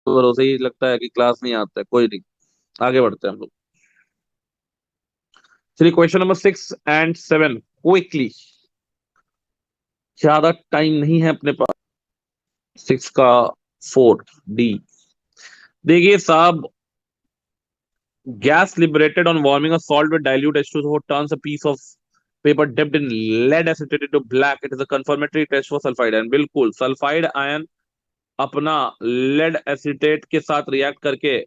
भरोसे ही लगता है कि क्लास नहीं आता है। कोई नहीं, आगे बढ़ते हैं हम लोग। चलिए, क्वेश्चन नंबर 6 एंड 7 क्विकली, ज्यादा टाइम नहीं है अपने पास। 6 का 4D। देखिए साहब, gas liberated on warming a salt with dilute H2O turns a piece of paper dipped in lead acetate into black. It is a confirmatory test for sulfide ion। बिल्कुल, sulphide ion अपना lead acetate के साथ react करके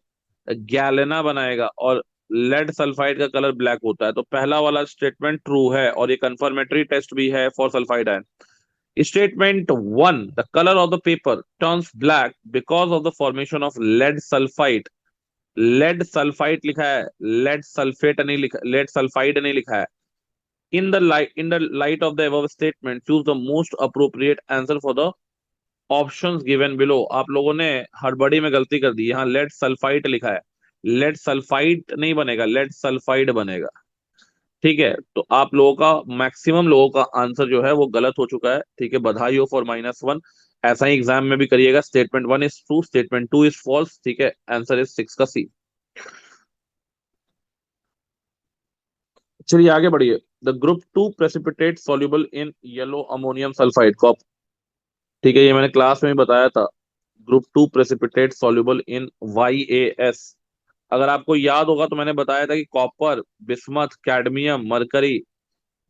galena बनाएगा और lead sulphide का colour black होता है। तो पहला वाला स्टेटमेंट ट्रू है और ये कंफर्मेटरी टेस्ट भी है for sulphide ion. Statement 1, the colour of the paper turns black because of the formation of lead sulphide. Lead sulphide लिखा है, लेड सल्फेट नहीं लिखा, लेड सल्फाइड नहीं लिखा है। In the light of the above statement choose the most appropriate answer for the options given below. आप लोगों ने हड़बड़ी में गलती कर दी, यहाँ लेड सल्फाइड लिखा है। लेड सल्फाइड नहीं बनेगा, लेड सल्फाइड बनेगा। ठीक है, तो आप लोगों का, मैक्सिमम लोगों का आंसर जो है वो गलत हो चुका है। ठीक है, बधाई हो फॉर -1। ऐसा ही एग्जाम में भी करिएगा। Statement 1 is true, statement 2 is false. ठीक है, आंसर इज 6 का C। चलिए आगे बढ़िए। The group 2 precipitate soluble in yellow ammonium sulphide कॉप। ठीक है, ये मैंने क्लास में भी बताया था। Group 2 precipitate soluble in YaS। अगर आपको याद होगा तो मैंने बताया था कि कॉपर, बिस्मथ, कैडमियम, मरकरी,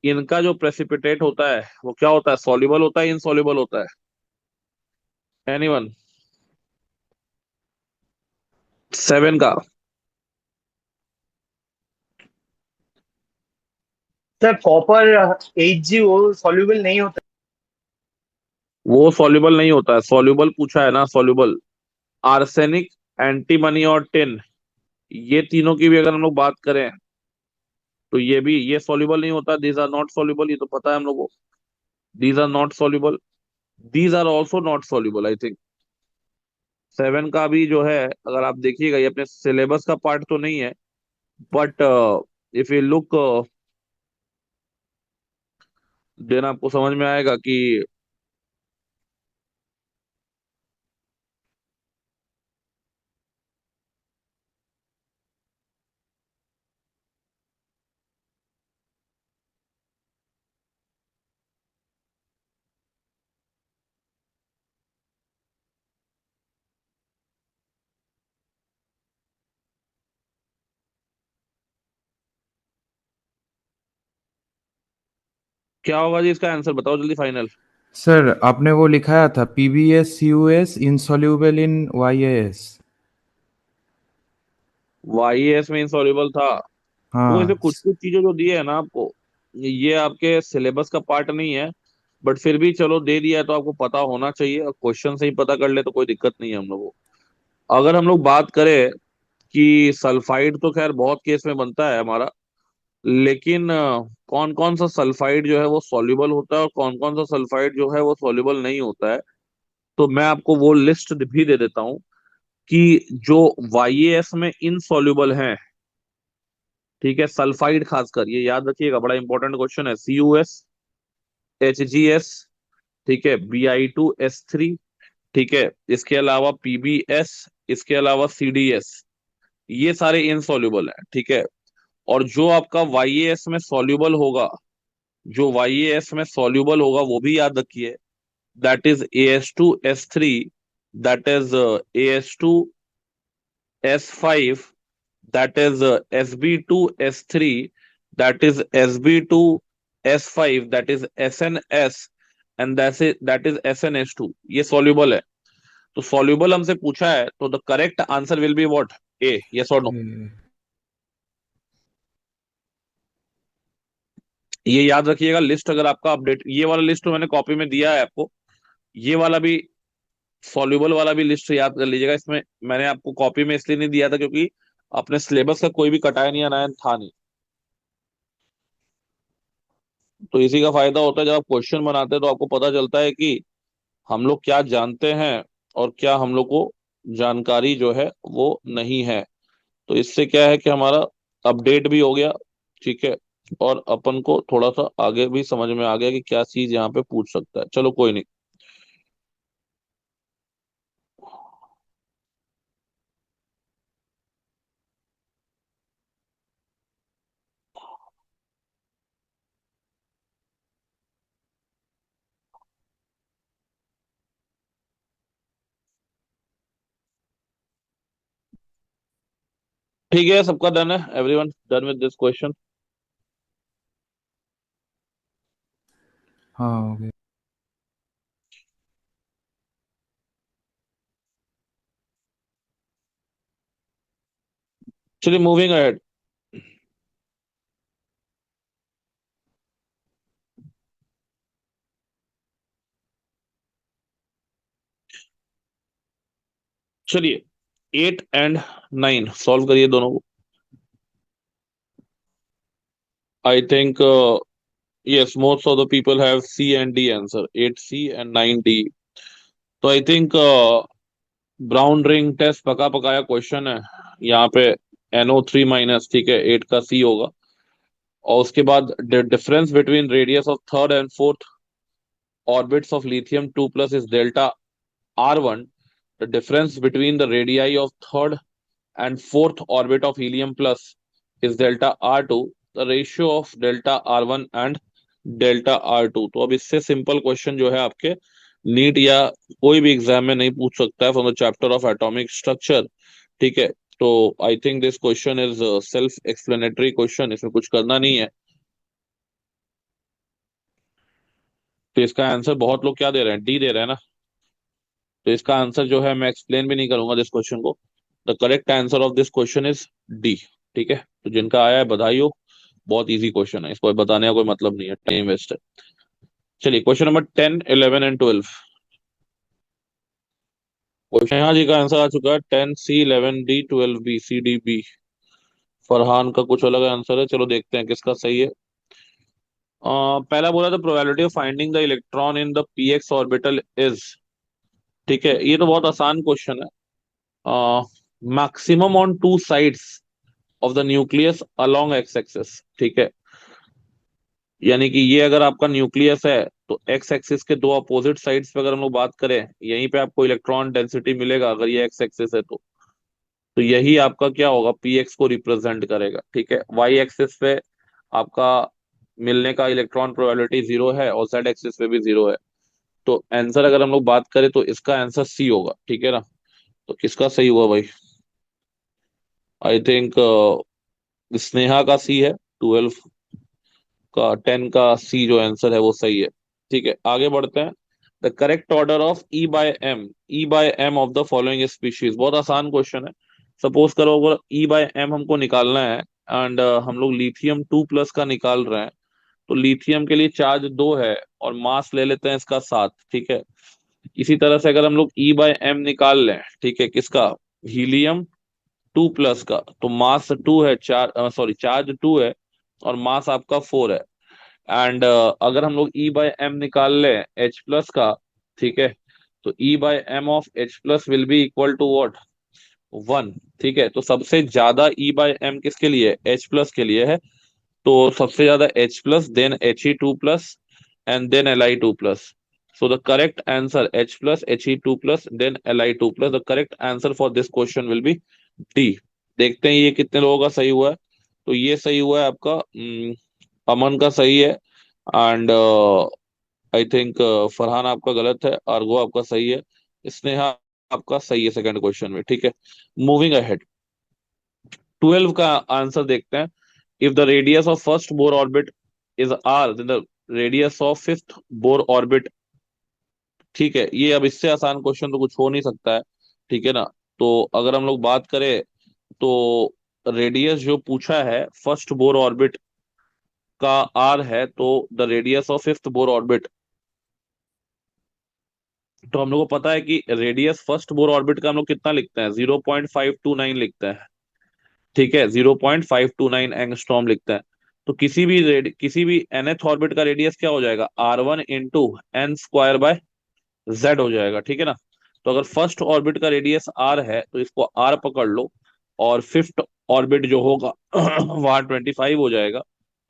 इनका जो प्रेसिपिटेट होता है वो क्या होता है? सॉल्युबल होता है, इनसॉल्युबल होता है? एनीवन? 7 का। सर कॉपर HgO सॉल्युबल नहीं होता। वो सॉल्युबल नहीं होता है, सॉल्युबल पूछा है ना, सॉल्युबल। आर्सेनिक, एंटीमनी और टिन, ये तीनों की भी अगर हम लोग बात करें तो ये भी, ये सॉल्युबल नहीं होता। दीज आर नॉट सॉल्युबल, ये तो पता है हम लोगों को। These are not soluble, these are also not soluble I think. 7 का भी जो है, अगर आप देखिएगा, ये अपने सिलेबस का पार्ट तो नहीं है, but if you look then आपको समझ में आएगा कि क्या होगा जी। इसका आंसर बताओ जल्दी, फाइनल। सर आपने वो लिखाया था PbS CuS insoluble in YaS। YAS में इनसॉल्युबल था। तो ऐसे हाँ। कुछ कुछ चीजें जो दी है ना आपको, ये आपके सिलेबस का पार्ट नहीं है, बट फिर भी चलो दे दिया है तो आपको पता होना चाहिए, और क्वेश्चन से ही पता कर ले तो कोई दिक्कत नहीं है हम लोगों को। अगर हम लोग बात करें कि सल्फाइड तो खैर बहुत केस में बनता है हमारा, लेकिन कौन कौन सा सल्फाइड जो है वो सॉल्युबल होता है और कौन कौन सा सल्फाइड जो है वो सॉल्युबल नहीं होता है, तो मैं आपको वो लिस्ट भी दे देता हूँ कि जो YaS में इनसॉल्युबल हैं। ठीक है, सल्फाइड खासकर ये याद रखिएगा, बड़ा इंपॉर्टेंट क्वेश्चन है। CuS, HgS, ठीक है, Bi2S3, ठीक है, इसके अलावा PbS, इसके अलावा CdS, ये सारे इनसॉल्युबल हैं। ठीक है, और जो आपका YaS में सॉल्युबल होगा, जो YaS में सॉल्युबल होगा वो भी याद रखिए, that is AS2S3, that is AS2S5, that is Sb2S3, that is Sb2S5, that is SNS, and that is SNS2। ये सॉल्युबल है। तो सॉल्युबल हमसे पूछा है तो the correct answer will be what? A। Yes और नो? ये याद रखिएगा। लिस्ट अगर आपका अपडेट, ये वाला लिस्ट तो मैंने कॉपी में दिया है आपको, ये वाला भी, सॉल्युबल वाला भी लिस्ट याद कर लीजिएगा। इसमें मैंने आपको कॉपी में इसलिए नहीं दिया था क्योंकि अपने सिलेबस का कोई भी कटाया नहीं आना था नहीं। तो इसी का फायदा होता है, जब आप क्वेश्चन बनाते हैं तो आपको पता चलता है कि हम लोग क्या जानते हैं और क्या हम लोग को जानकारी जो है वो नहीं है। तो इससे क्या है कि हमारा अपडेट भी हो गया। ठीक है, और अपन को थोड़ा सा आगे भी समझ में आ गया कि क्या चीज यहाँ पे पूछ सकता है। चलो कोई नहीं। ठीक है, सबका डन है, everyone done with this question. हाँ हो गया। चलिए मूविंग अहेड। चलिए 8 and 9 सॉल्व करिए दोनों को। I think yes, most of the people have C and D answer, 8C and 9D। तो I think brown ring test पका पकाया क्वेश्चन है यहाँ पे। NO3 माइनस, ठीक है, 8 का C होगा। और उसके बाद difference between radius of third and fourth orbits of lithium 2 plus is delta R1। The difference between the radii of third and fourth orbit of helium plus is delta R2। the ratio of delta R1 and delta R2। तो अब इससे simple question जो है आपके NEET या कोई भी exam में नहीं पूछ सकता है from the chapter of atomic structure, ठीक है। तो I think this question is self explanatory question, इसमें कुछ करना नहीं है। तो इसका आंसर बहुत लोग क्या दे रहे हैं, डी दे रहे हैं ना। तो इसका आंसर जो है मैं एक्सप्लेन भी नहीं करूंगा दिस क्वेश्चन को। The correct answer of this question is D. ठीक है, तो जिनका आया है बधाई हो, बहुत इजी क्वेश्चन है, इसको बताने का कोई मतलब नहीं है, टाइम वेस्ट है। चलिए क्वेश्चन नंबर 10, 11 and 12। क्वेश्चन यहाँ जी का आंसर आ चुका है 10C, 11D, 12B, C, D, B। Farhan का कुछ अलग आंसर है, चलो देखते हैं किसका सही है। पहला बोला था probability of finding the electron in the px orbital is, ठीक है, ये तो बहुत आसान क्वेश्चन है। Maximum on two sides of the nucleus along x axis, ठीक है। यानी कि ये अगर आपका न्यूक्लियस है तो एक्स एक्सिस के दो अपोजिट साइड्स पे अगर हम लोग बात करें, यहीं पे आपको इलेक्ट्रॉन डेंसिटी मिलेगा अगर ये एक्स एक्सिस है तो यही आपका क्या होगा, पी एक्स को रिप्रेजेंट करेगा, ठीक है। वाई एक्सिस पे आपका मिलने का इलेक्ट्रॉन प्रोबेबिलिटी 0 है और जेड एक्सिस पे भी 0 है। तो आंसर अगर हम लोग बात करें तो इसका आंसर सी होगा, ठीक है ना। तो किसका सही हुआ भाई, आई थिंक स्नेहा का सी है, 12 का 10 का सी जो आंसर है वो सही है। ठीक है, आगे बढ़ते हैं। The correct order of e by m of the following species, बहुत आसान क्वेश्चन है। सपोज करो अगर ई बाय एम हमको निकालना है एंड हम लोग लिथियम 2 प्लस का निकाल रहे हैं, तो लिथियम के लिए चार्ज 2 है और मास ले लेते हैं इसका 7, ठीक है। इसी तरह से अगर हम लोग ई बाय एम निकाल लें, ठीक है, किसका, हीलियम 2 प्लस का, तो मास 2 है, चार्ज 2 है और मास आपका 4 है। एंड अगर हम लोग ई बाय एम निकाल लें एच प्लस का, ठीक है, तो e by m of H plus will be equal to what, 1, ठीक है। तो सबसे ज्यादा ई बाय एम किसके लिए, एच प्लस के लिए है। तो सबसे ज्यादा H plus, then He2 plus and then Li2 plus. So the correct answer H plus, He2 plus, then Li2 plus. The correct answer for this question will be D. देखते हैं ये कितने लोगों का सही हुआ है। तो ये सही हुआ है आपका, अमन का सही है एंड आई थिंक फरहान आपका गलत है, आर्गो आपका सही है, स्नेहा आपका सही है सेकंड क्वेश्चन में, ठीक है। मूविंग अहेड, 12 का आंसर देखते हैं। If the radius of first Bohr orbit is R, then the radius of fifth Bohr orbit, ठीक है। ये अब इससे आसान क्वेश्चन तो कुछ हो नहीं सकता है, ठीक है ना। तो अगर हम लोग बात करें तो रेडियस जो पूछा है फर्स्ट बोर ऑर्बिट का आर है, तो the radius of fifth Bohr orbit, तो हम लोग को पता है कि रेडियस फर्स्ट बोर ऑर्बिट का हम लोग कितना लिखते हैं, 0.529 लिखते हैं, ठीक है, 0.529 एंगस्ट्रॉम लिखते हैं। तो किसी भी nth ऑर्बिट का रेडियस क्या हो जाएगा, R1 × n² z हो जाएगा, ठीक है ना। तो अगर फर्स्ट ऑर्बिट का रेडियस r है तो इसको r पकड़ लो, और फिफ्थ ऑर्बिट जो होगा वहां 25 हो जाएगा,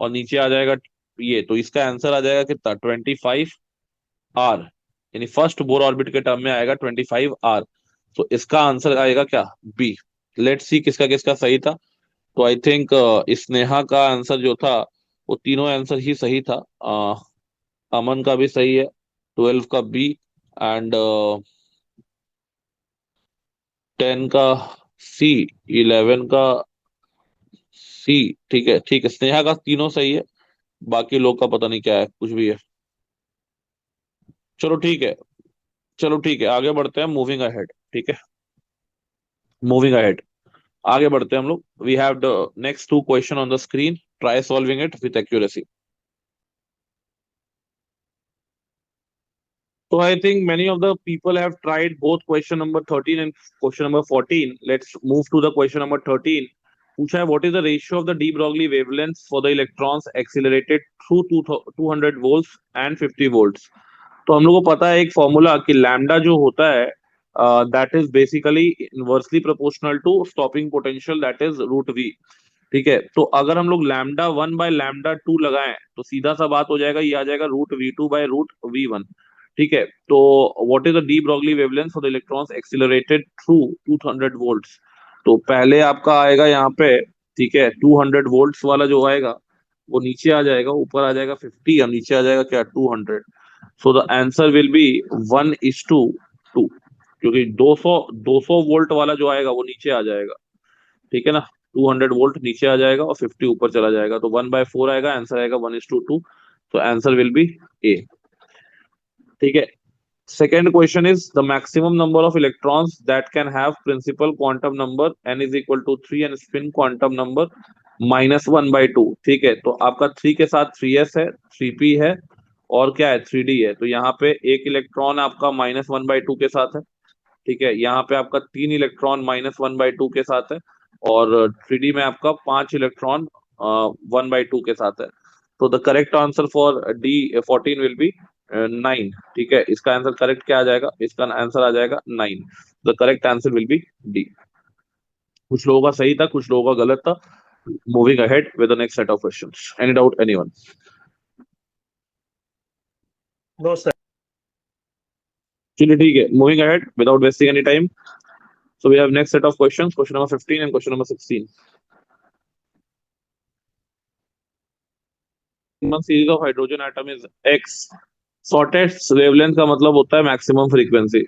और नीचे आ जाएगा ये, तो इसका आंसर आ जाएगा कितना, 25 r। यानी फर्स्ट बोर ऑर्बिट के टर्म में आएगा 25 r। तो इसका आंसर आएगा क्या, बी। लेट्स सी किसका किसका सही था। तो आई थिंक स्नेहा का आंसर जो था वो तीनों आंसर ही सही था। अमन का भी सही है, 12 का बी, एंड 10 का सी, 11 का सी। ठीक है, ठीक है, स्नेहा का तीनों सही है, बाकी लोग का पता नहीं क्या है, कुछ भी है। चलो ठीक है, चलो ठीक है, आगे बढ़ते हैं, मूविंग अहेड। ठीक है, मूविंग अहेड, आगे बढ़ते हैं हम लोग। We have the next two questions on the screen, try solving it with accuracy. So I think many of the people have tried both question number 13 and question number 14. Let's move to the question number 13. पूछा है what is the ratio of the de Broglie wavelengths for the electrons accelerated through 200 volts and 50 volts. तो हम लोग को पता है एक formula कि लैम्डा जो होता है that is basically inversely proportional to stopping potential that is root V. ठीक है, तो अगर हम लोग lambda one by lambda two लगाएं तो सीधा सा बात हो जाएगा, ये आ जाएगा root V two by root V one. ठीक है, तो what is the de Broglie wavelength for the electrons accelerated through 200 volts. तो पहले आपका आएगा यहाँ पे, ठीक है, 200 वोल्ट्स वाला जो आएगा वो नीचे आ जाएगा, ऊपर आ जाएगा 50 और नीचे आ जाएगा क्या, 200। So the answer will be 1:2, क्योंकि 200 वोल्ट वाला जो आएगा वो नीचे आ जाएगा। ठीक है ना, 200 वोल्ट नीचे आ जाएगा और 50 ऊपर चला जाएगा, तो 1/4 आएगा, आंसर आएगा 1:2। तो आंसर विल बी ए। ठीक है, second question is the maximum number of electrons that can have principal quantum number n is equal to 3 and spin quantum number -1/2। ठीक है, तो आपका 3 के साथ 3s है, 3p है, और क्या है, 3d है। तो यहाँ पे एक इलेक्ट्रॉन आपका -1/2 के साथ है। ठीक है, यहाँ पे आपका 3 इलेक्ट्रॉन -1/2 के साथ है, और 3d में आपका 5 इलेक्ट्रॉन 1/2 के साथ है। तो the correct answer for D14 will be 9। ठीक है, इसका आंसर करेक्ट क्या आ जाएगा, इसका आंसर आ जाएगा 9। The correct answer will be D. कुछ लोगों का सही था, कुछ लोगों का गलत था। Moving ahead with the next set of questions. Any doubt anyone? No sir. चलिए ठीक है, moving ahead without wasting any time. So we have next set of questions, question number 15 and question number 16. One series of hydrogen atom is X. Shortest wavelength का मतलब होता है maximum frequency.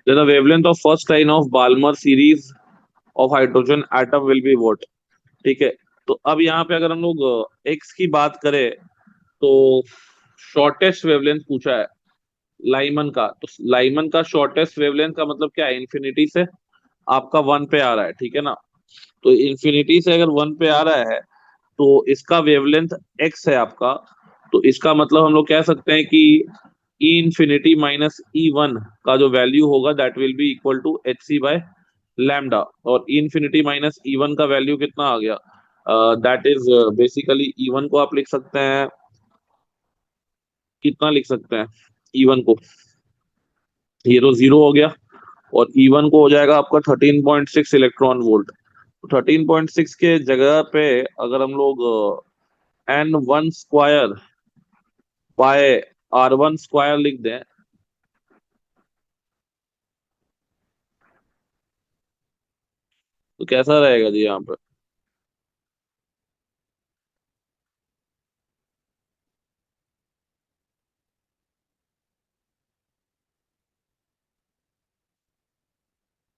Then the wavelength of first line of Balmer series of hydrogen atom will be what? ठीक है, तो अब यहाँ पे अगर हम लोग X की बात करें तो शॉर्टेस्ट वेवलेंथ पूछा है लाइमन का, तो लाइमन का शॉर्टेस्ट वेवलेंथ का मतलब क्या है, इन्फिनिटी से आपका वन पे आ रहा है। ठीक है ना, तो इन्फिनिटी से अगर वन पे आ रहा है तो इसका वेवलेंथ एक्स है आपका। तो इसका मतलब हम लोग कह सकते हैं कि E infinity minus E one का जो वैल्यू होगा that will be equal to h c by lambda. और E infinity minus E one का वैल्यू कितना आ गया, that is basically E one को आप लिख सकते हैं, कितना लिख सकते हैं ई वन को, ये तो 0 हो गया, और ई वन को हो जाएगा आपका 13.6 इलेक्ट्रॉन वोल्ट। 13.6 के जगह पे अगर हम लोग n1 square by r1 square लिख दें तो कैसा रहेगा जी यहाँ पे।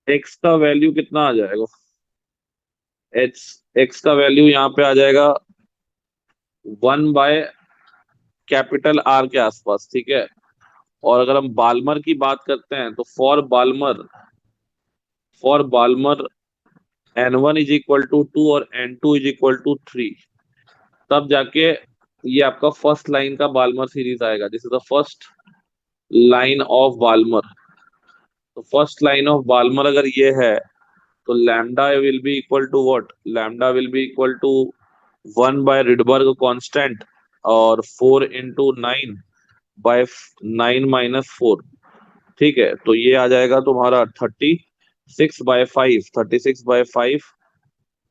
एक्स का वैल्यू कितना आ जाएगा, एच एक्स का वैल्यू यहाँ पे आ जाएगा 1/कैपिटल R के आसपास। ठीक है, और अगर हम बाल्मर की बात करते हैं तो for Balmer n1 is equal to 2 और n2 इज इक्वल टू 3, तब जाके ये आपका फर्स्ट लाइन का बाल्मर सीरीज आएगा। This is the first line of Balmer. तो फर्स्ट लाइन ऑफ बाल्मर अगर ये है तो lambda will be equal to what, lambda will be equal to one by Rydberg constant और 4 × 9/9 - 4। ठीक है, तो ये आ जाएगा तुम्हारा 36/5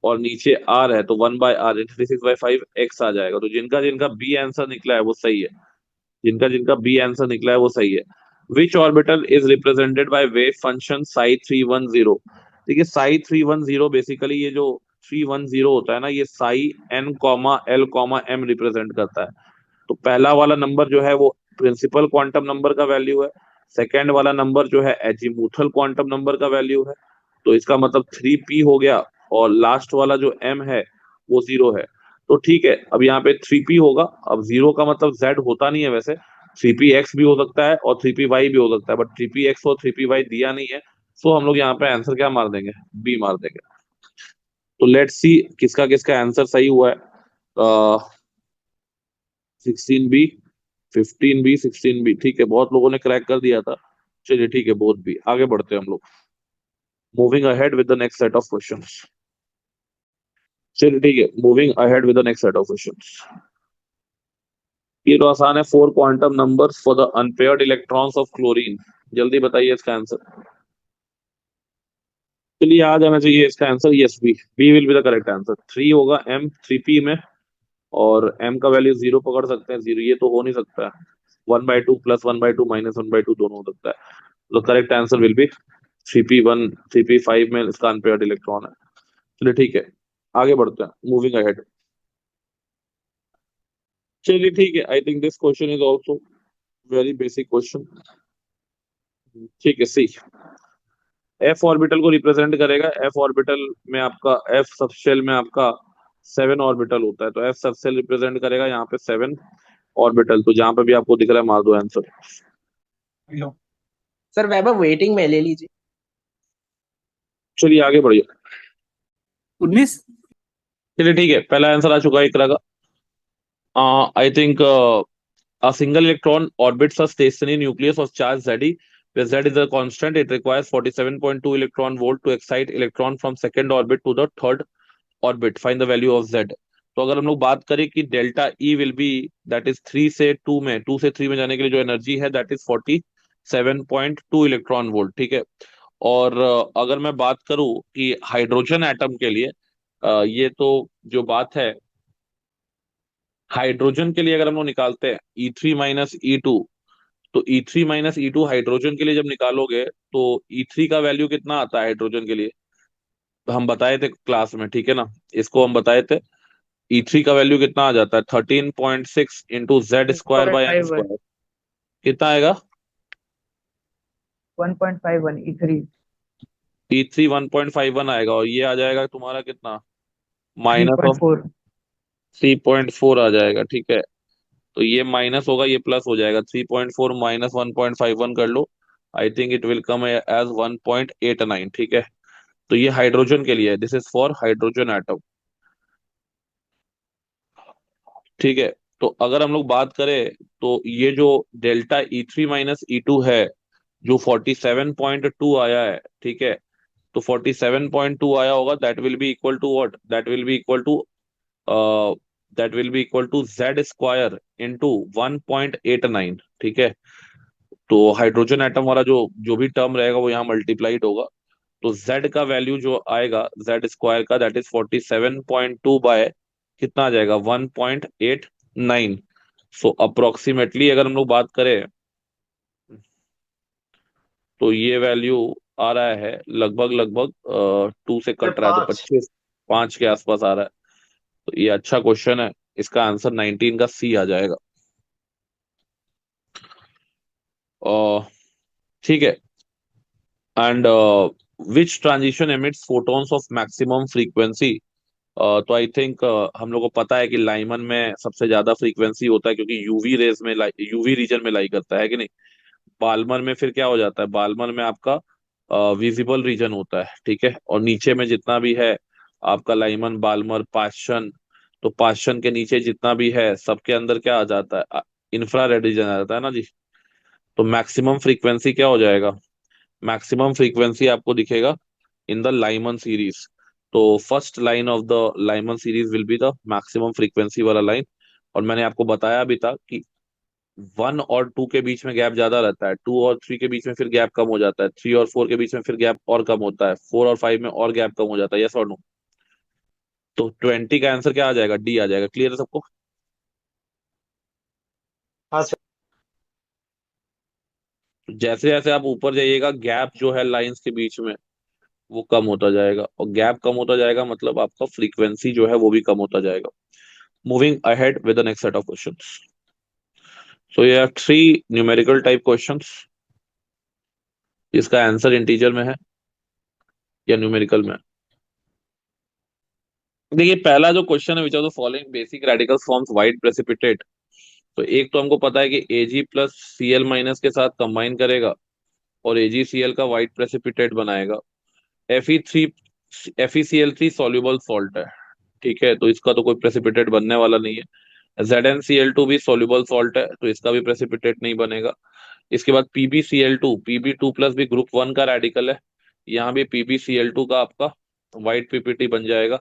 और नीचे R है तो 1/R 36/5 x आ जाएगा। तो जिनका जिनका बी आंसर निकला है वो सही है, जिनका जिनका बी आंसर निकला है वो सही है। Which orbital is represented by wave function psi 310। देखिए psi 310 बेसिकली ये जो 310 होता है ना, ये Sai n, l, m represent करता है। तो पहला वाला नंबर जो है वो प्रिंसिपल क्वांटम नंबर का वैल्यू है, सेकेंड वाला नंबर जो है एजीमुथल क्वांटम नंबर का वैल्यू है। तो इसका मतलब 3p हो गया, और लास्ट वाला जो m है वो 0 है। तो ठीक है, अब यहाँ पे 3p होगा। अब 0 का मतलब z होता नहीं है वैसे, 3px भी हो सकता है और 3py भी हो सकता है, बट 3px और 3py दिया नहीं है। सो हम लोग यहाँ पे आंसर क्या मार देंगे, बी मार देंगे। तो लेट्स सी किसका किसका आंसर सही हुआ है। 16b, 15b, 16b, ठीक है, बहुत लोगों ने क्रैक कर दिया था। चलिए ठीक है, बोथ भी। आगे बढ़ते हैं हम लोग, moving ahead with the next set of questions. चलिए ठीक है, moving ahead with the next set of questions. ये तो आसान है, 4 quantum numbers for the unpaired electrons of chlorine. जल्दी बताइए इसका आंसर। चलिए आ जाना चाहिए इसका answer, yes B, B will be the correct answer. 3 होगा एम 3p में, और एम का वैल्यू 0 पकड़ सकते हैं, 0 ये तो हो नहीं सकता है। 1/2 प्लस 1/2 माइनस 1/2 दोनों हो सकता है। तो correct answer will be 3p1, 3p5 में इसका अनपेयर्ड इलेक्ट्रॉन है। चलिए ठीक है, आगे बढ़ते हैं, मूविंग अहेड। चलिए ठीक है, I think this question is also very basic question. ठीक है, सी, एफ ऑर्बिटल को रिप्रेजेंट करेगा। एफ ऑर्बिटल में आपका, एफ सबशेल में आपका 7 ऑर्बिटल होता है, तो एफ सबशेल रिप्रेजेंट करेगा यहाँ पे 7 ऑर्बिटल। तो जहां पे भी आपको दिख रहा है मार दो आंसर। सर वैभव वेटिंग में ले लीजिए। चलिए आगे बढ़िए। 19। चलिए ठीक है, पहला आंसर आ चुका है इकरा का। I think a single electron orbits a stationary nucleus of charge Ze, where Z is a constant. It requires 47.2 electron volt to excite electron from second orbit to the third orbit. Find the value of Z. तो अगर हम लोग बात करें कि delta E will be, that is 3 से 2 में, 2 से 3 में जाने के लिए जो एनर्जी है दैट इज 47.2 इलेक्ट्रॉन वोल्ट, ठीक है। और अगर मैं बात करूं कि हाइड्रोजन एटम के लिए, ये तो जो बात है, हाइड्रोजन के लिए अगर हम लोग निकालते हैं E3 - E2, तो E3 - E2 हाइड्रोजन के लिए जब निकालोगे तो E3 का वैल्यू कितना आता है हाइड्रोजन के लिए, तो हम बताए थे क्लास में, ठीक है ना, इसको हम बताए थे। E3 का वैल्यू कितना आ जाता है, 13.6 इंटू Z² / M²। 1.51 कितना आएगा, 1.51 E3 E3 1.51 आएगा, और ये आ जाएगा तुम्हारा कितना, माइनस ऑफ 3.4। 3.4 आ जाएगा, ठीक है। तो ये माइनस होगा, ये प्लस हो जाएगा, 3.4 माइनस 1.51 कर लो, I think it will come as 1.89, ठीक है। तो ये हाइड्रोजन के लिए है, this is for hydrogen atom, ठीक है। तो अगर हम लोग बात करें तो ये जो डेल्टा E3 - E2 है, जो 47.2 आया है, ठीक है, तो 47.2 आया होगा, that will be equal to what, that will be equal to Z² into 1.89, ठीक है। तो हाइड्रोजन एटम वाला जो जो भी टर्म रहेगा वो यहाँ मल्टीप्लाइड होगा। तो Z का वैल्यू जो आएगा Z² का, दैट इज 47.2 बाय कितना आ जाएगा, 1.89। सो अप्रोक्सीमेटली अगर हम लोग बात करें तो ये वैल्यू आ रहा है लगभग लगभग 2 से कट रहा है तो 5। 25, 5 के आसपास आ रहा है। तो ये अच्छा क्वेश्चन है, इसका आंसर 19 का सी आ जाएगा। ठीक है, and which transition emits photons of maximum frequency. तो आई थिंक हम लोग को पता है कि लाइमन में सबसे ज्यादा फ्रीक्वेंसी होता है, क्योंकि यूवी रेज में, यूवी रीजन में लाई करता है कि नहीं। बाल्मर में फिर क्या हो जाता है, बाल्मर में आपका विजिबल रीजन होता है, ठीक है, और नीचे में जितना भी है आपका लाइमन, बाल्मर, पाश्चन, तो पाश्चन के नीचे जितना भी है सबके अंदर क्या आ जाता है, इंफ्रारेड रीजन आ जाता है ना जी। तो मैक्सिमम फ्रीक्वेंसी क्या हो जाएगा, मैक्सिमम फ्रीक्वेंसी आपको दिखेगा इन द लाइमन सीरीज। तो first line of the Lyman series will be the maximum frequency वाला लाइन। और मैंने आपको बताया भी था कि 1 और 2 के बीच में गैप ज्यादा रहता है, 2 और 3 के बीच में फिर गैप कम हो जाता है, 3 और 4 के बीच में फिर गैप और कम होता है, 4 और 5 में और गैप कम हो जाता है, यस और नो। तो 20 का आंसर क्या आ जाएगा, डी आ जाएगा। क्लियर है सबको। हाँ सर। जैसे जैसे आप ऊपर जाइएगा गैप जो है लाइंस के बीच में वो कम होता जाएगा, और गैप कम होता जाएगा मतलब आपका फ्रीक्वेंसी जो है वो भी कम होता जाएगा। Moving ahead with the next set of questions. So ये आर 3 न्यूमेरिकल टाइप क्वेश्चंस। इसका आंसर इंटीजर में है या न्यूमेरिकल में। देखिए पहला जो क्वेश्चन है which of the following basic radicals forms white precipitate, तो एक तो हमको पता है कि Ag प्लस Cl माइनस के साथ कंबाइन करेगा और AgCl का व्हाइट प्रेसिपिटेट बनाएगा। FeCl3 सॉल्युबल सॉल्ट है, ठीक है, तो इसका तो कोई प्रेसिपिटेट बनने वाला नहीं है। ZnCl2 भी सॉल्युबल सॉल्ट है, तो इसका भी प्रेसिपिटेट नहीं बनेगा। इसके बाद PbCl2, Pb2 प्लस भी ग्रुप 1 का रेडिकल है, यहाँ भी PbCl2 का आपका व्हाइट पीपीटी बन जाएगा,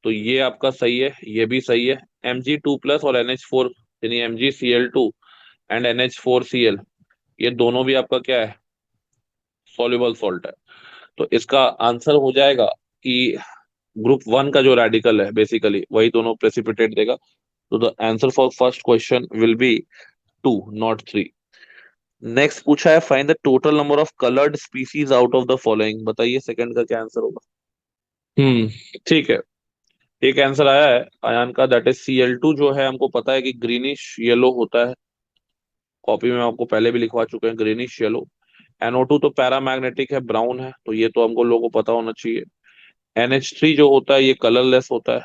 तो ये आपका सही है, ये भी सही है। Mg2 प्लस और NH4 यानी MgCl2 एंड NH4Cl, ये दोनों भी आपका क्या है, सॉल्युबल सॉल्ट है, तो इसका आंसर हो जाएगा कि ग्रुप 1 का जो रेडिकल है बेसिकली वही दोनों प्रेसिपिटेट देगा, तो the answer for first question will B 2 not 3। Next पूछा है find the total number of coloured species out of the following, बताइए सेकंड का क्या आंसर होगा। ठीक है, एक आंसर आया है अयान का, दैट इज Cl2 जो है हमको पता है कि ग्रीनिश येलो होता है, कॉपी में आपको पहले भी लिखवा चुके हैं ग्रीनिश येलो। NO2 तो पैरामैग्नेटिक है, ब्राउन है, तो ये तो हमको लोगों को पता होना चाहिए। NH3 जो होता है ये कलरलेस होता है,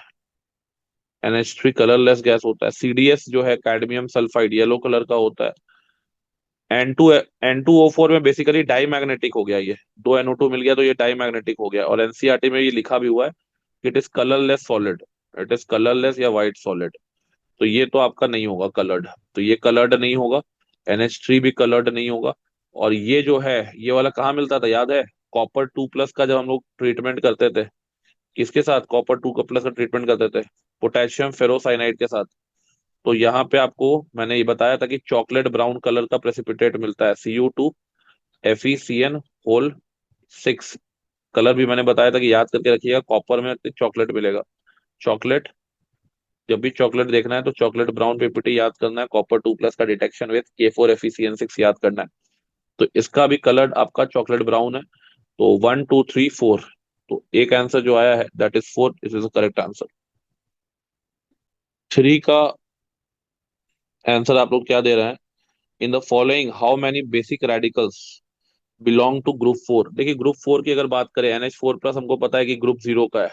NH3 कलरलेस गैस होता है। CDS जो है कैडमियम सल्फाइड येलो कलर का होता है। N2O4 में बेसिकली डाई मैग्नेटिक हो गया, ये दो NO2 मिल गया तो ये डाई मैग्नेटिक हो गया, और NCERT में ये लिखा भी हुआ है it is colourless solid, it is colourless या व्हाइट सॉलिड, तो ये तो आपका नहीं होगा कलर्ड, तो ये कलर्ड नहीं होगा। NH3 भी कलर्ड नहीं होगा। और ये जो है ये वाला कहाँ मिलता था याद है, कॉपर 2 प्लस का जब हम लोग ट्रीटमेंट करते थे, किसके साथ कॉपर 2 का प्लस का ट्रीटमेंट करते थे, पोटेशियम फेरोसाइनाइड के साथ, तो यहाँ पे आपको मैंने ये बताया था कि चॉकलेट ब्राउन कलर का प्रेसिपिटेट मिलता है, Cu2 FeCN6। कलर भी मैंने बताया था कि याद करके रखिएगा, कॉपर में चॉकलेट मिलेगा, चॉकलेट, जब भी चॉकलेट देखना है तो चॉकलेट ब्राउन पीपीटी याद करना है, कॉपर 2 प्लस का डिटेक्शन विद K4FeCN6 याद करना है, तो इसका भी कलर आपका चॉकलेट ब्राउन है। तो 1 2 3 4, तो एक आंसर जो आया है that is 4, this is the correct answer. 3 का आंसर आप लोग क्या दे रहे हैं, in the following how many basic radicals belong to group 4। देखिए ग्रुप 4 की अगर बात करें, NH4 प्लस हमको पता है कि ग्रुप 0 का है,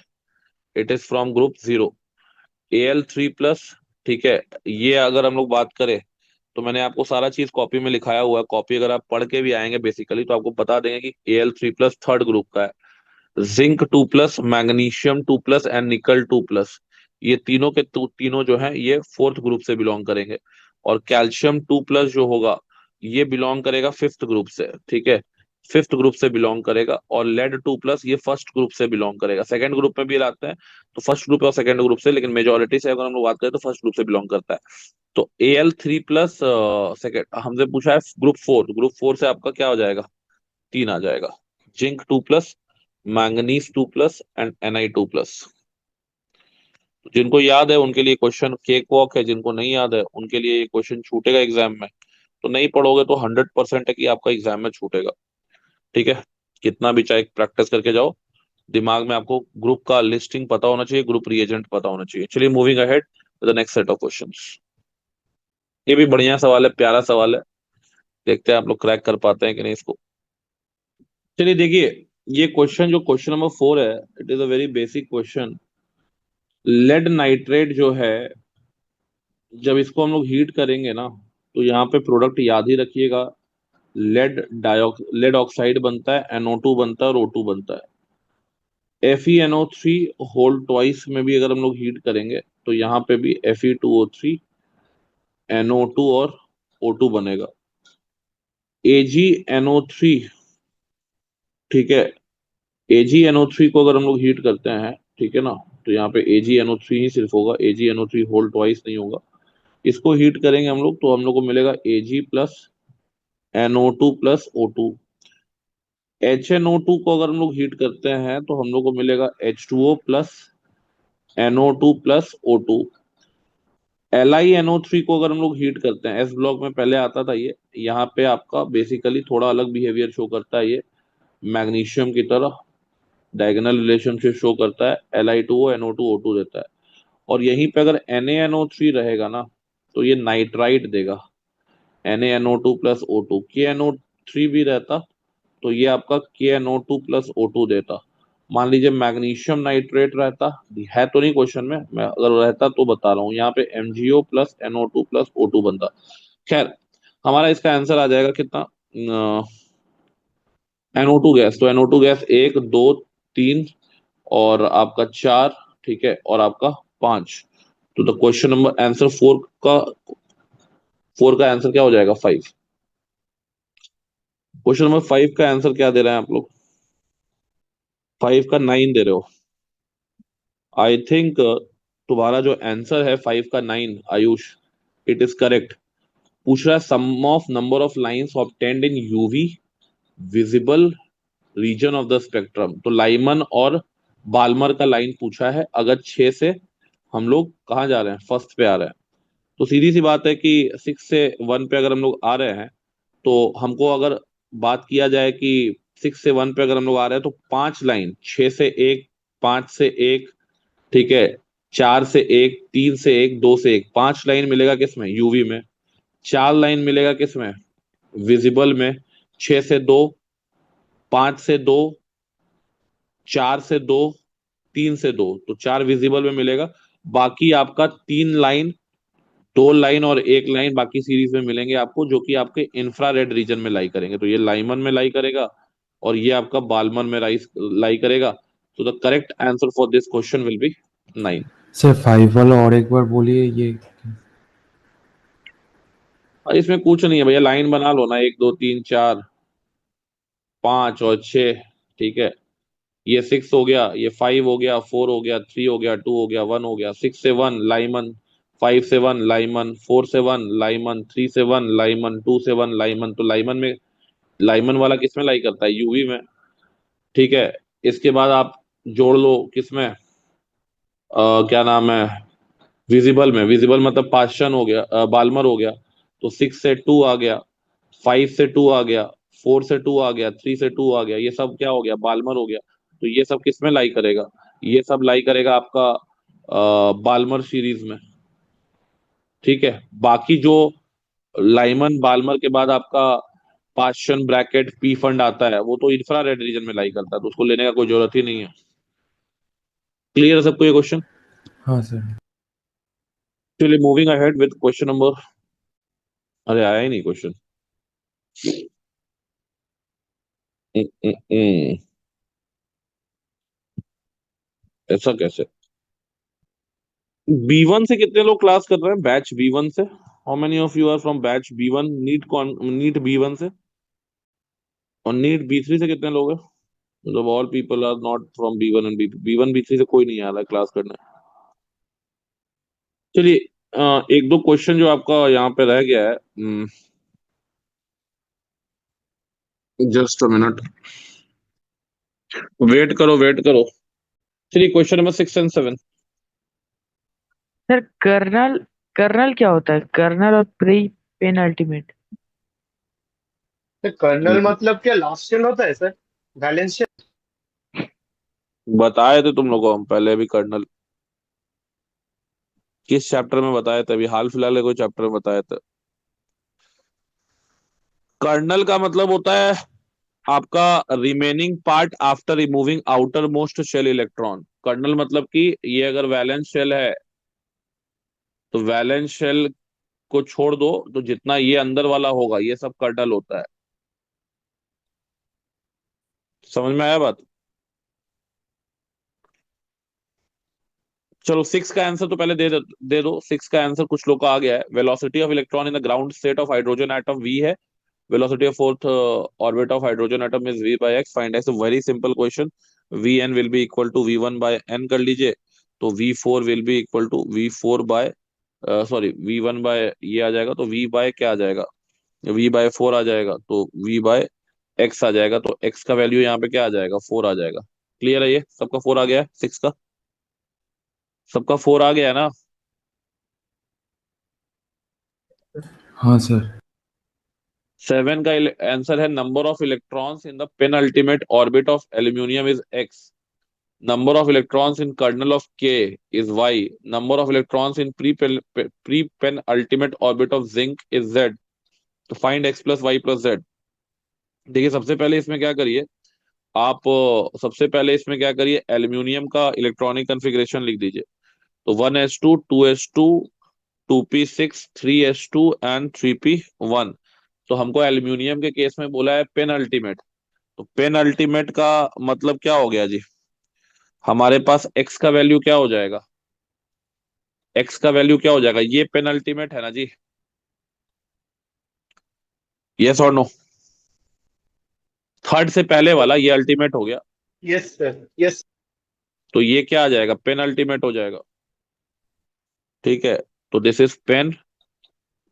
it is from group 0। Al3 plus, ठीक है, ये अगर हम लोग बात करें तो मैंने आपको सारा चीज कॉपी में लिखाया हुआ है, कॉपी अगर आप पढ़ के भी आएंगे बेसिकली तो आपको बता देंगे कि Al3 प्लस थर्ड ग्रुप का है। Zinc 2 plus, magnesium 2 plus and निकल 2 प्लस, ये तीनों के तीनों जो है ये फोर्थ ग्रुप से बिलोंग करेंगे। और कैल्शियम 2 प्लस जो होगा ये बिलोंग करेगा फिफ्थ ग्रुप से, ठीक है, फिफ्थ ग्रुप से बिलोंग करेगा। और लेड 2 प्लस ये फर्स्ट ग्रुप से बिलोंग करेगा, सेकंड ग्रुप में भी लाते हैं तो फर्स्ट ग्रुप और सेकंड ग्रुप से, लेकिन मेजोरिटी से अगर हम लोग बात करें तो फर्स्ट ग्रुप से बिलोंग करता है। तो Al3 प्लस सेकेंड हमसे पूछा है ग्रुप 4 से आपका क्या हो जाएगा, 3 आ जाएगा, zinc 2 plus, manganese 2 plus and Ni 2 plus. जिनको याद है उनके लिए क्वेश्चन केक वॉक है, जिनको नहीं याद है उनके लिए ये क्वेश्चन छूटेगा एग्जाम में, तो नहीं पढ़ोगे तो 100% है कि आपका एग्जाम में छूटेगा, ठीक है, कितना भी चाहे प्रैक्टिस करके जाओ, दिमाग में आपको ग्रुप का लिस्टिंग पता होना चाहिए, ग्रुप रिएजेंट पता होना चाहिए। चलिए moving ahead to the next set of questions. ये भी बढ़िया सवाल है, प्यारा सवाल है, देखते हैं आप लोग क्रैक कर पाते हैं कि नहीं इसको। चलिए देखिए, ये क्वेश्चन जो क्वेश्चन नंबर 4 है, it is a very basic question. Lead nitrate जो है, जब इसको हम लोग हीट करेंगे ना, तो यहाँ पे प्रोडक्ट याद ही रखिएगा, लेड ऑक्साइड बनता है, NO2 बनता है और O2 बनता है। FeNO3 होल ट्वाइस में भी अगर हम लोग हीट करेंगे तो यहाँ पे भी Fe2O3 NO2 और O2 बनेगा। AgNO3, ठीक है, AgNO3 को अगर हम लोग हीट करते हैं, ठीक है ना, तो यहाँ पे AgNO3 ही सिर्फ होगा, AgNO3 होल ट्वाइस नहीं होगा। इसको हीट करेंगे हम लोग तो हम लोग को मिलेगा Ag plus NO2 plus O2। HNO2 को अगर हम लोग हीट करते हैं तो हम लोग को मिलेगा H2O plus NO2 plus O2। LiNO3 को अगर हम लोग हीट करते हैं, एस ब्लॉक में पहले आता था ये, यहाँ पे आपका बेसिकली थोड़ा अलग बिहेवियर शो करता है, ये मैग्नीशियम की तरह डायगोनल रिलेशनशिप शो करता है, Li2O NO2 O2 देता है। और यहीं पे अगर NaNO3 रहेगा ना तो ये नाइट्राइट देगा, NaNO2 प्लस O2। KNO3 भी रहता तो ये आपका KNO2 प्लस O2 देता, मान लीजिए मैग्नीशियम नाइट्रेट रहता, है तो नहीं क्वेश्चन में, मैं अगर रहता तो बता रहा हूँ, यहाँ पे MgO plus NO2 plus O2 बनता। खैर, हमारा इसका आंसर आ जाएगा कितना, NO2 गैस। तो NO2 गैस 1 2 3 और आपका 4, ठीक है, और आपका 5। तो द क्वेश्चन नंबर आंसर 4 का आंसर क्या हो जाएगा, 5। क्वेश्चन नंबर 5 का आंसर क्या दे रहे हैं आप लोग, 5 का 9 दे रहे हो। आई थिंक तुम्हारा जो आंसर है 5 का 9, आयुष, इट इज करेक्ट। पूछ रहा है sum of number of lines obtained in UV visible region of the spectrum. तो लाइमन और बाल्मर का लाइन पूछा है। अगर 6 से हम लोग कहाँ जा रहे हैं, फर्स्ट पे आ रहे हैं, तो सीधी सी बात है कि 6 से 1 पे अगर हम लोग आ रहे हैं, तो हमको अगर बात किया जाए कि 6 से 1 पे अगर हम लोग आ रहे हैं, तो 5 लाइन, 6 से 1, 5 से 1, ठीक है, 4 से 1, 3 से 1, 2 से 1, 5 लाइन मिलेगा किसमें, यूवी में। 4 लाइन मिलेगा किसमें, विजिबल में। 6 से 2, 5 से 2, 4 से 2, 3 से 2, तो 4 विजिबल में मिलेगा। बाकी आपका 3 लाइन, 2 लाइन और 1 लाइन बाकी सीरीज में मिलेंगे आपको, जो कि आपके इंफ्रारेड रीजन में लाई करेंगे। तो ये लाइमन में लाई करेगा और ये आपका बाल्मर में लाई करेगा। तो the correct answer for this question will B 9। Sir 5 वाला और एक बार बोलिए ये। इसमें कुछ नहीं है भैया, लाइन बना लो ना, 1 2 3 4 5 और 6, ठीक है। ये 6 हो गया, ये 5 हो गया, 4 हो गया, 3 हो गया, 2 हो गया, 1 हो गया। 6 से 1 लाइमन, 5 से 1 लाइमन, 4 से 1 लाइमन, 3 से 1 लाइमन, 2 से 1 लाइमन। तो लाइमन में, लाइमन वाला किसमें लाई करता है, यूवी में, ठीक है। इसके बाद आप जोड़ लो किसमें, क्या नाम है, विजिबल में। विजिबल मतलब पास्चन हो गया, बाल्मर हो गया। तो 6 से 2 आ गया, 5 से 2 आ गया, 4 से 2 आ गया, 3 से 2 आ गया, ये सब क्या हो गया, बाल्मर हो गया। तो ये सब किसमें लाई करेगा, ये सब लाई करेगा आपका बाल्मर सीरीज में, ठीक है। बाकी जो लाइमन बाल्मर के बाद आपका पास्चन ब्रैकेट पी फंड आता है, वो तो इंफ्रारेड रीजन में लाई करता है, तो उसको लेने का कोई जरूरत ही नहीं है। क्लियर है सबको ये क्वेश्चन। हाँ सर। चलिए moving ahead with question number, अरे आया ही नहीं क्वेश्चन। ऐसा कैसे, B1 से कितने लोग क्लास कर रहे हैं, बैच B1 से? How many of you are from batch B1, NEET B1 से? और नीट B3 से कितने लोग हैं? मतलब all people are not from B1 and B1 B3 से कोई नहीं आ रहा है क्लास करने। चलिए, एक दो क्वेश्चन जो आपका यहाँ पे रह गया है, जस्ट अ मिनट, वेट करो वेट करो। चलिए question number 6 and 7। Sir kernel kernel क्या होता है? कर्नल और प्री पेन अल्टीमेट। कर्नल मतलब क्या लास्ट शेल होता है सर, बैलेंस शेल? बताए थे तुम लोगों को हम पहले भी कर्नल, किस चैप्टर में बताए थे, अभी हाल फिलहाल के कोई चैप्टर में बताए थे। कर्नल का मतलब होता है आपका remaining part after removing outer most shell electron. Kernel मतलब कि ये अगर वैलेंस शेल है, तो वैलेंस शेल को छोड़ दो, तो जितना ये अंदर वाला होगा ये सब कर्नल होता है। समझ में आया बात? चलो 6 का आंसर तो पहले दे दो। 6 का आंसर कुछ लोग का आ गया है। Velocity of electron in the ground state of hydrogen atom V है। Velocity of fourth orbit of hydrogen atom is V/x। Find x। Very simple question. Vn will be equal to V1/n कर लीजिए। तो V4 will be equal to V4 by, sorry, V1 by ये आ जाएगा, तो V bye क्या आ जाएगा, V/4 आ जाएगा, तो V/x आ जाएगा। तो x का वैल्यू यहाँ पे क्या आ जाएगा, 4 आ जाएगा। क्लियर है, ये सबका 4 आ गया है, 6 का सबका 4 आ गया है ना? हाँ सर। 7 का आंसर है number of electrons in the penultimate orbit of aluminium is x। Number of electrons in kernel of K is Y. Number of electrons in pre-penultimate orbit of zinc is Z. तो find x plus y plus z। देखिए सबसे पहले इसमें क्या करिए, आप सबसे पहले इसमें क्या करिए, एल्यूमिनियम का इलेक्ट्रॉनिक कॉन्फ़िगरेशन लिख दीजिए। तो 1s2 2s2 2p6 3s2 and 3p1। तो हमको एल्यूमिनियम के केस में बोला है पेन अल्टीमेट। तो पेन अल्टीमेट का मतलब क्या हो गया जी, हमारे पास एक्स का वैल्यू क्या हो जाएगा, एक्स का वैल्यू क्या हो जाएगा, ये पेन अल्टीमेट है ना जी, यस और नो। थर्ड से पहले वाला ये अल्टीमेट हो गया, यस सर, यस। तो ये क्या आ जाएगा, पेन अल्टीमेट हो जाएगा। ठीक है, तो this is pen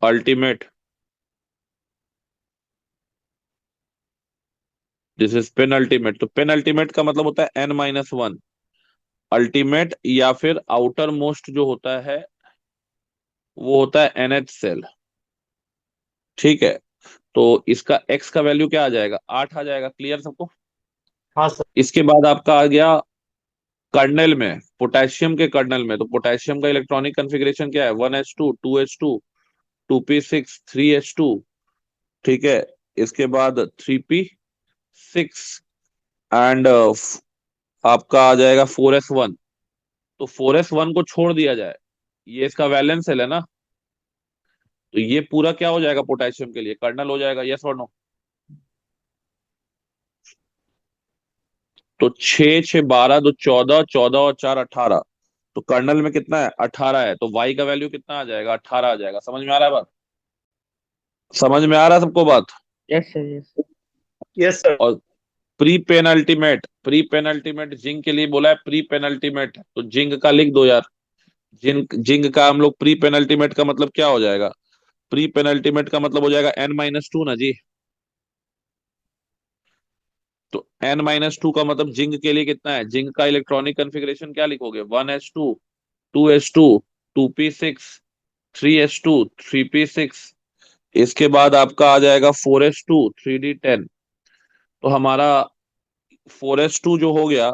ultimate, this is penultimate. तो पेन अल्टीमेट का मतलब होता है n-1 अल्टीमेट, या फिर आउटर मोस्ट जो होता है वो होता है NH सेल। ठीक है, तो इसका x का वैल्यू क्या आ जाएगा, 8 आ जाएगा। क्लियर सबको। हाँ सर। इसके बाद आपका आ गया कर्नल में, पोटेशियम के कर्नल में। तो पोटेशियम का इलेक्ट्रॉनिक कॉन्फ़िगरेशन क्या है, 1s2 2h2 2p6 3h2। ठीक है, इसके बाद 3p6 एंड आपका आ जाएगा 4s1। तो 4s1 को छोड़ दिया जाए, ये इसका वैलेंस सेल है ना, तो ये पूरा क्या हो जाएगा, पोटेशियम के लिए कर्नल हो जाएगा। यस और नो। तो 6 6 12 2 14, 14 और 4 18। तो कर्नल में कितना है, 18 है। तो वाई का वैल्यू कितना आ जाएगा, 18 आ जाएगा। समझ में आ रहा है बात, समझ में आ रहा है सबको बात। Yes sir yes. Yes sir. और pre penultimate, pre penultimate zinc के लिए बोला है, प्री पेनल्टीमेट तो जिंक का लिख दो यार। जिंक जिंक का हम लोग प्री पेनल्टीमेट का मतलब क्या हो जाएगा, प्री पेनल्टीमेट का मतलब हो जाएगा n-2 ना जी। तो n-2 का मतलब जिंक के लिए कितना है, जिंक का इलेक्ट्रॉनिक कॉन्फ़िगरेशन क्या लिखोगे, 1s2 2s2 2p6 3s2 3p6। इसके बाद आपका आ जाएगा 4s2 3d10। तो हमारा 4s2 जो हो गया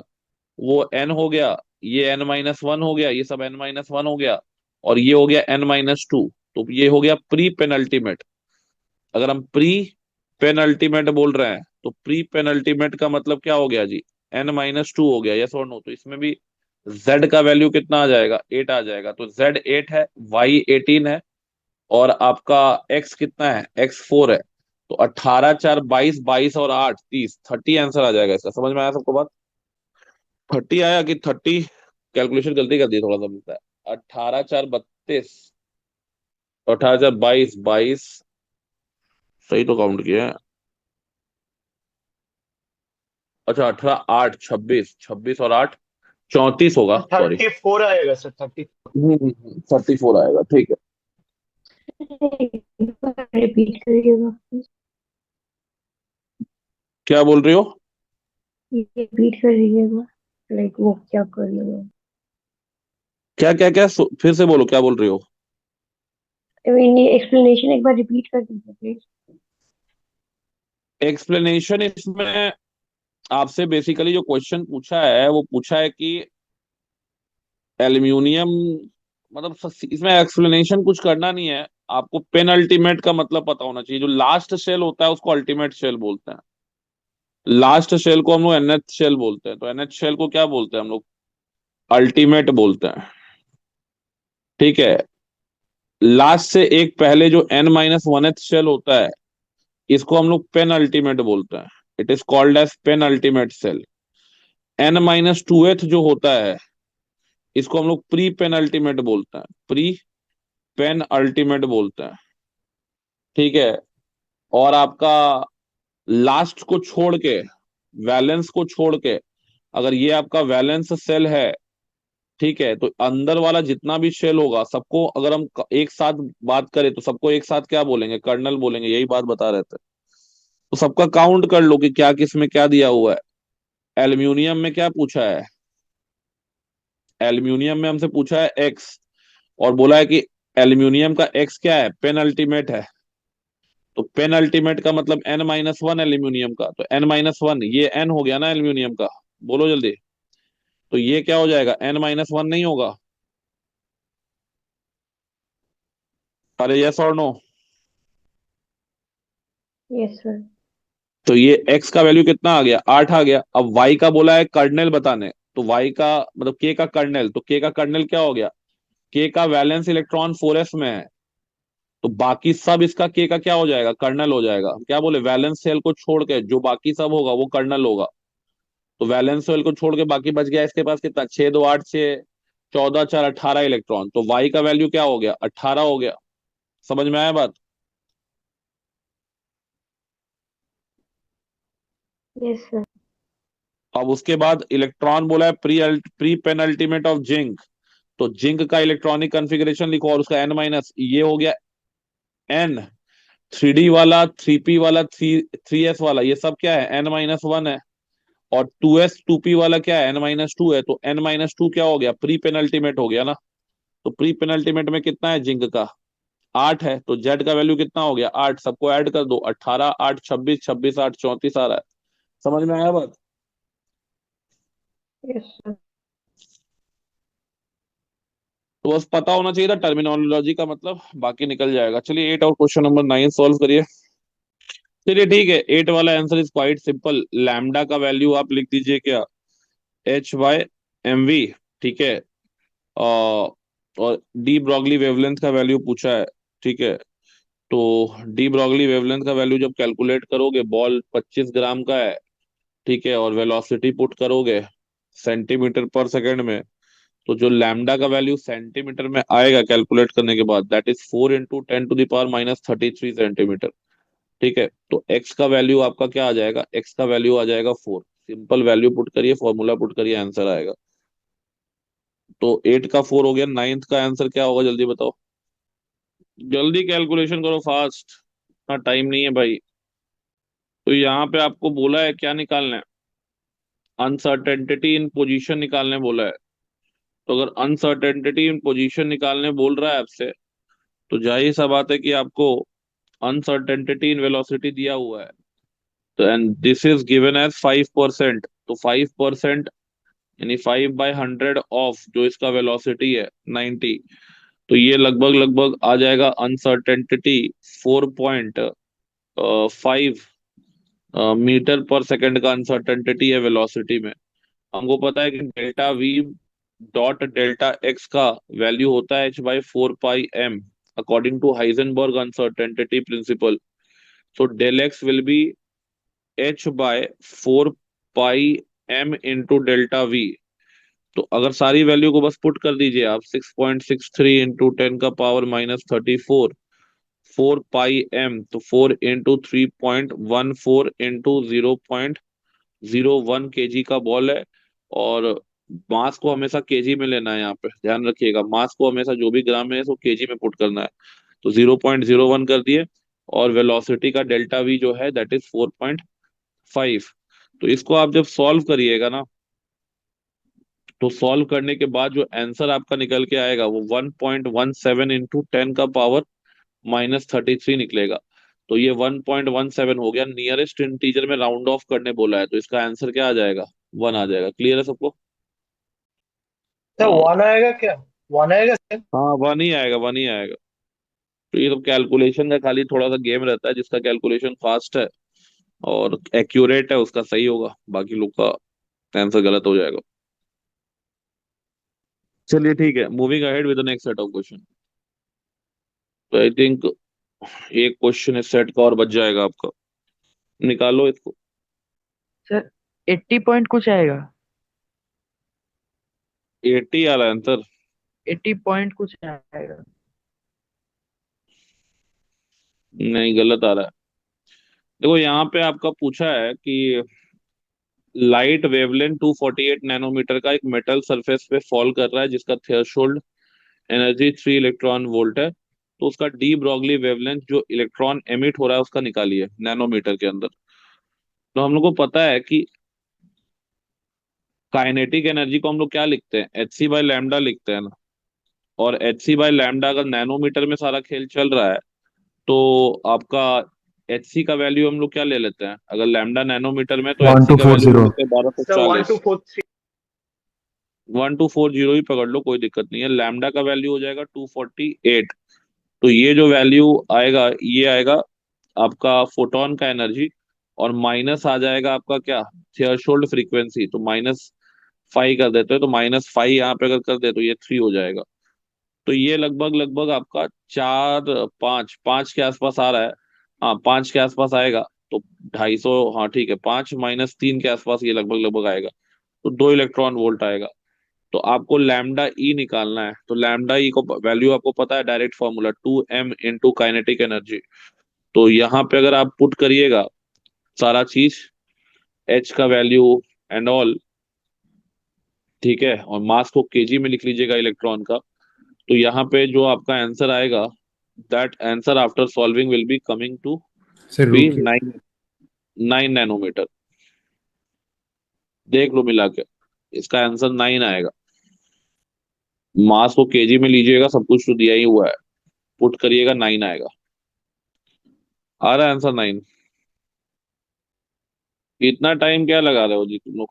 वो n हो गया, ये n-1 हो गया, ये सब n-1 हो गया, और ये हो गया n-2। तो ये हो गया प्री पेनल्टीमेट। अगर हम प्री पेनल्टीमेट बोल रहे हैं तो प्री पेनल्टीमेट का मतलब क्या हो गया जी, n-2 हो गया। यस और नो। तो इसमें भी z का वैल्यू कितना आ जाएगा, 8 आ जाएगा। तो z 8 है, y 18 है, और आपका x कितना है, x 4 है। तो 18 4 22, 22 और 8 30, 30 आंसर आ जाएगा इसका। समझ में आया सबको बात, 30 आया कि 30, कैलकुलेशन गलती कर दी थोड़ा सा मिलता है। 18 4 32, 18 4 22, 22 सही तो काउंट किया है। अच्छा 18 8 26, 26 और 8 34 होगा, सॉरी। 34 आएगा सर, 30। 34 आएगा, ठीक है। रिपीट करिएगा। क्या बोल रही हो, रिपीट करिएगा, लाइक वो क्या करिएगा। क्या क्या क्या फिर से बोलो, क्या बोल रही हो। आई मीन ये एक्सप्लेनेशन एक बार रिपीट कर दीजिए प्लीज। एक्सप्लेनेशन इसमें आपसे बेसिकली जो क्वेश्चन पूछा है वो पूछा है कि एल्यूमिनियम, मतलब इसमें एक्सप्लेनेशन कुछ करना नहीं है आपको। पेन अल्टीमेट का मतलब पता होना चाहिए। जो लास्ट शेल होता है उसको अल्टीमेट शेल बोलते हैं, लास्ट शेल को हम लोग NH शेल बोलते हैं। तो NH शेल को क्या बोलते हैं हम लोग, अल्टीमेट बोलते हैं। ठीक है, लास्ट से एक पहले जो n-1th शेल होता है इसको हम लोग पेन अल्टीमेट बोलते हैं। It is called as penultimate shell. n-2th जो होता है इसको हम लोग प्री पेन अल्टीमेट बोलते हैं, प्री पेन अल्टीमेट बोलते हैं। ठीक है, और आपका लास्ट को छोड़ के, वैलेंस को छोड़ के, अगर ये आपका वैलेंस सेल है, ठीक है, तो अंदर वाला जितना भी शेल होगा सबको अगर हम एक साथ बात करें तो सबको एक साथ क्या बोलेंगे, कर्नल बोलेंगे। यही बात बता रहे थे। तो सबका काउंट कर लो कि क्या किस में क्या दिया हुआ है। एल्यूमिनियम में क्या पूछा है, एल्यूमिनियम में हमसे पूछा है एक्स, और बोला है कि एल्यूमिनियम का एक्स क्या है, पेन अल्टीमेट है। तो पेन अल्टीमेट का मतलब n-1 एल्यूमिनियम का, तो n-1 ये n हो गया ना एल्यूमिनियम का, बोलो जल्दी। तो ये क्या हो जाएगा, n-1 नहीं होगा। अरे यस और नो। Yes sir. तो ये x का वैल्यू कितना आ गया, 8 आ गया। अब y का बोला है कर्नेल बताने, तो y का मतलब k का कर्नेल, तो k का कर्नेल क्या हो गया, k का वैलेंस इलेक्ट्रॉन 4s में है, तो बाकी सब इसका k का क्या हो जाएगा, कर्नल हो जाएगा। हम क्या बोले, वैलेंस सेल को छोड़ के जो बाकी सब होगा वो कर्नल होगा। तो वैलेंस सेल को छोड़ के बाकी बच गया इसके पास कितना, 6 2 8 6 14 4 18 इलेक्ट्रॉन, तो y का वैल्यू क्या हो गया, 18 हो गया। समझ में आया बात। Yes, sir. अब उसके बाद इलेक्ट्रॉन बोला है प्री पेनल्टीमेंट ऑफ जिंक, तो जिंक का इलेक्ट्रॉनिक कॉन्फ़िगरेशन लिखो और उसका n माइनस, ये हो गया n, 3d वाला 3p वाला 3s वाला ये सब क्या है, n माइनस 1 है। और 2s 2p वाला क्या है, n माइनस 2 है, तो n माइनस 2 क्या हो गया, प्री पेनल्टीमेट हो गया ना। तो प्री पेनल्टीमेट में कितना है जिंक का, 8 है, तो जेड का वैल्यू कितना हो गया, 8, सबको ऐड कर दो, 18 8 26 26 8 34 आ रहा है। समझ में आया बात। Yes, sir. तो बस पता होना चाहिए था टर्मिनोलॉजी का मतलब, बाकी निकल जाएगा। चलिए 8 और क्वेश्चन नंबर 9 सॉल्व करिए। चलिए ठीक है, 8 वाला answer is quite simple. Lambda का वैल्यू आप लिख दीजिए क्या, h/mv, ठीक है। और डी ब्रॉगली वेवलेंथ का वैल्यू पूछा है, ठीक है। तो डी ब्रॉगली वेवलेंथ का वैल्यू जब कैलकुलेट करोगे, बॉल 25 ग्राम का है, ठीक है, और वेलोसिटी पुट करोगे सेंटीमीटर पर सेकंड में, तो जो लैम्डा का वैल्यू सेंटीमीटर में आएगा कैलकुलेट करने के बाद, दैट इज 4 × 10⁻³ सेंटीमीटर, ठीक है। तो x का वैल्यू आपका क्या आ जाएगा, x का वैल्यू आ जाएगा 4। सिंपल वैल्यू पुट करिए, फॉर्मूला पुट करिए, आंसर आएगा। तो 8 का 4 हो गया, 9th का आंसर क्या होगा जल्दी बताओ, जल्दी कैलकुलेशन करो फास्ट, इतना टाइम नहीं है भाई। तो यहाँ पे आपको बोला है क्या निकालना है, अनसर्टेनिटी इन पोजीशन निकालने बोला है। तो अगर अनसर्टेनिटी इन पोजीशन निकालने बोल रहा है आपसे, तो जाहिर सा बात है कि आपको अनसर्टेनिटी इन वेलोसिटी दिया हुआ है, तो and this is given as 5%, तो 5% यानी 5/100 ऑफ जो इसका वेलोसिटी है 90, तो ये लगभग लगभग आ जाएगा अनसर्टेनिटी 4.5 मीटर पर सेकंड का अनसर्टेनिटी है वेलोसिटी में। हमको पता है कि delta V dot delta X का वैल्यू होता है h/4πm according to Heisenberg uncertainty principle. So del X will be h/4πm into delta V. तो अगर सारी वैल्यू को बस पुट कर दीजिए आप, 6.63 इंटू 10⁻−34 4πm, तो 4 इंटू 3.14 इंटू 0.01 केजी का बॉल है। और मास को हमेशा केजी में लेना है, यहाँ पे ध्यान रखिएगा, मास को हमेशा जो भी ग्राम में है उसको केजी में पुट करना है। तो 0.01 कर दिए, और वेलोसिटी का डेल्टा वी जो है दैट इज 4.5। तो इसको आप जब सॉल्व करिएगा ना, तो सॉल्व करने के बाद जो आंसर आपका निकल के आएगा वो 1.17 इंटू 10⁻−33 निकलेगा। तो ये 1.17 हो गया, नियरेस्ट इंटीजर में राउंड ऑफ करने बोला है, तो इसका आंसर क्या आ जाएगा, 1 आ जाएगा। क्लियर है सबको। सर हाँ 1 आएगा क्या? 1 आएगा सर? हाँ, 1 ही आएगा, 1 ही आएगा। तो ये तो कैलकुलेशन का खाली थोड़ा सा गेम रहता है, जिसका कैलकुलेशन फास्ट है और एक्यूरेट है उसका सही होगा, बाकी लोग का आंसर गलत हो जाएगा। चलिए ठीक है, moving ahead with the next set of question. तो आई थिंक एक क्वेश्चन इस सेट का और बच जाएगा आपका, निकालो इसको। सर 80 पॉइंट कुछ आएगा, 80 आ रहा है आंसर, 80 पॉइंट कुछ आएगा। नहीं गलत आ रहा है। देखो यहाँ पे आपका पूछा है कि लाइट वेवलेंथ 248 नैनोमीटर का एक मेटल सरफेस पे फॉल कर रहा है, जिसका थ्रेशोल्ड एनर्जी 3 इलेक्ट्रॉन वोल्ट है। तो उसका डी ब्रॉगली वेवलेंथ जो इलेक्ट्रॉन एमिट हो रहा है उसका निकालिए नैनोमीटर के अंदर। तो हम लोग को पता है कि काइनेटिक एनर्जी को हम लोग क्या लिखते हैं, hc/लैम्डा लिखते हैं ना। और hc/लैम्डा अगर नैनोमीटर में सारा खेल चल रहा है, तो आपका hc का वैल्यू हम लोग क्या ले लेते हैं, अगर लैम्डा नैनोमीटर में तो hc का वैल्यू ले 1240। लेते हैं सर 1240। 1243। 1240 ही पकड़ लो, कोई दिक्कत नहीं है। लैम्डा का वैल्यू हो जाएगा 248। तो ये जो वैल्यू आएगा ये आएगा आपका फोटोन का एनर्जी, और माइनस आ जाएगा आपका क्या, थ्रेशोल्ड फ्रीक्वेंसी, तो -5 कर देते हैं, तो -5 यहाँ पे अगर कर दे तो ये 3 हो जाएगा। तो ये लगभग लगभग आपका 4 5 के आसपास आ रहा है। हाँ 5 के आसपास आएगा, तो 250, हाँ ठीक है, 5 - 3 के आसपास ये लगभग लगभग आएगा, तो 2 इलेक्ट्रॉन वोल्ट आएगा। तो आपको लैम्डा ई निकालना है, तो लैम्डा ई को वैल्यू आपको पता है, direct formula 2m into kinetic energy. तो यहाँ पे अगर आप पुट करिएगा सारा चीज, एच का वैल्यू एंड ऑल, ठीक है, और मास को केजी में लिख लीजिएगा इलेक्ट्रॉन का, तो यहाँ पे जो आपका आंसर आएगा, that answer after solving will be coming to sir be रुकिए, 9 नैनोमीटर। देख लो मिला के, इसका आंसर 9 आएगा। मास को केजी में लीजिएगा, सब कुछ तो दिया ही हुआ है, पुट करिएगा 9 आएगा। आ रहा है आंसर 9। इतना टाइम क्या लगा रहे हो जी तुम लोग,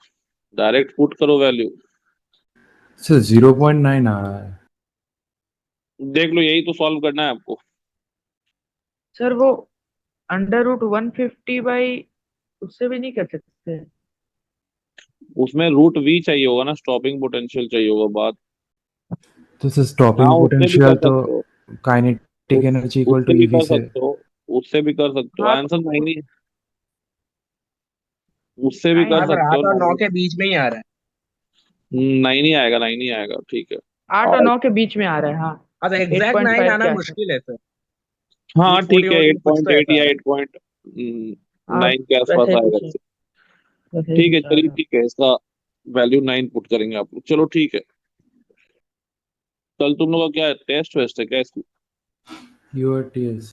डायरेक्ट पुट करो वैल्यू। सर 0.9 आ रहा है। देख लो, यही तो सॉल्व करना है आपको। सर वो √150 उससे भी नहीं कर सकते? उसमें √v चाहिए होगा ना, स्टॉपिंग पोटेंशियल चाहिए होगा बात। तो सर हाँ स्टॉपिंग उससे भी पोटेंशियल कर तो सकते हो, काइनेटिक उस, एनर्जी इक्वल टू उससे भी ईवी कर से। सकते हो, उससे भी कर सकते हो, हाँ आंसर तो 9 ही, उससे भी कर नाइन हाँ, पर सकते हो 8 और 9 9। के बीच में ही आ रहा है। 9 ही आएगा, 9 ही आएगा, ठीक है। 8 और 9 के बीच में आ रहा है, हाँ। अब एट एग्जैक्ट पॉइंट 9 फाइव के आना आसपास। मुश्किल है सर। हाँ ठीक 840 है, वोल्ट में कुछ तो 8.8 ऐसा या है। 8.9 हाँ, के आसपास वैसे ही आएगा। कुछ है, वैसे ही ठीक है कुछ आ चलिए, रहा है। ठीक है, इसका वैल्यू 9 पुट करेंगे आप लोग, चलो ठीक है। कल तुम लोग का क्या है, टेस्ट वेस्ट है क्या इसको? यूआरटीएस।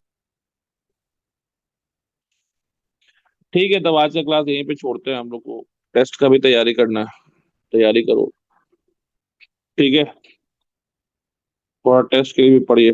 ठीक है, तब आज का क्लास यहीं पे छोड़ते हैं, हम लोग को टेस्ट का भी तैयारी करना है, तैयारी करो, ठीक है, थोड़ा टेस्ट के लिए भी पढ़िए।